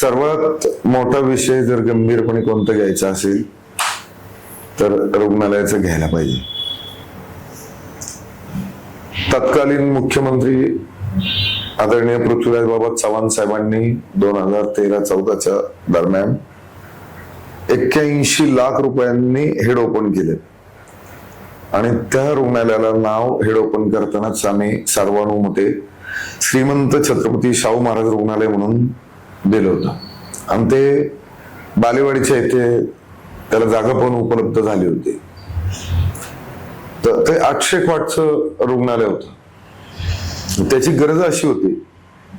सर्वात मोठा विषय जर गंभीरपणे कोणता घ्यायचा असेल तर रुग्णालयाचं घ्यायला पाहिजे. तत्कालीन मुख्यमंत्री आदरणीय पृथ्वीराज बाबा चव्हाण साहेबांनी 2013-14 दरम्यान 81 लाख रुपयांनी हेड ओपन केले आणि त्या रुग्णालयाला नाव हेड ओपन करतानाच आम्ही सर्वानुमते श्रीमंत छत्रपती शाहू महाराज रुग्णालय म्हणून दिलं होतं. आणि ते बालेवाडीच्या इथे त्याला जागा पण उपलब्ध झाली होती. तर ते 800 कॉटचं रुग्णालय होतं. त्याची गरज अशी होती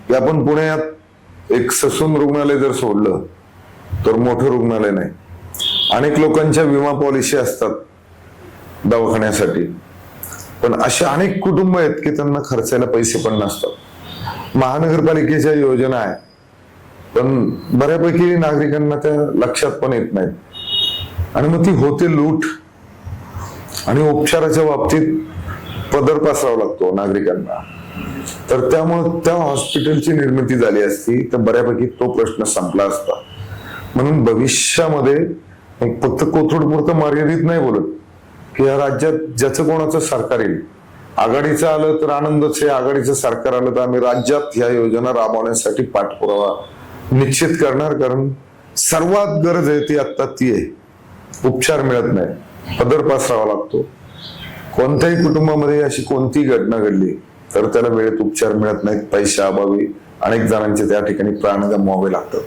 की आपण पुण्यात एक ससून रुग्णालय जर सोडलं तर मोठं रुग्णालय नाही. अनेक लोकांच्या विमा पॉलिसी असतात दवाखान्यासाठी, पण असे अनेक कुटुंब आहेत की त्यांना खर्चायला पैसे पण नसतात. महानगरपालिकेच्या योजना आहे पण बऱ्यापैकी नागरिकांना त्या लक्षात पण येत नाहीत आणि मग ती होते लूट आणि उपचाराच्या बाबतीत पदर पसरावा लागतो नागरिकांना. तर त्यामुळे त्या हॉस्पिटलची निर्मिती झाली असती तर बऱ्यापैकी तो प्रश्न संपला असता. म्हणून भविष्यामध्ये फक्त कोथरूडपुरतं मर्यादित नाही बोलत की या राज्यात ज्याचं कोणाचं सरकार येईल, आघाडीचं आलं तर आनंदच आहे, आघाडीचं सरकार आलं तर आम्ही राज्यात ह्या योजना राबवण्यासाठी पाठपुरावा निश्चित करणार. कारण सर्वात गरज आहे ती आता ती आहे. उपचार मिळत नाही, पदर पसरावा लागतो. कोणत्याही कुटुंबामध्ये अशी कोणतीही घटना घडली तर त्याला वेळेत उपचार मिळत नाहीत. पैशाअभावी अनेक जणांचे त्या ठिकाणी प्राण गमवावे लागतात.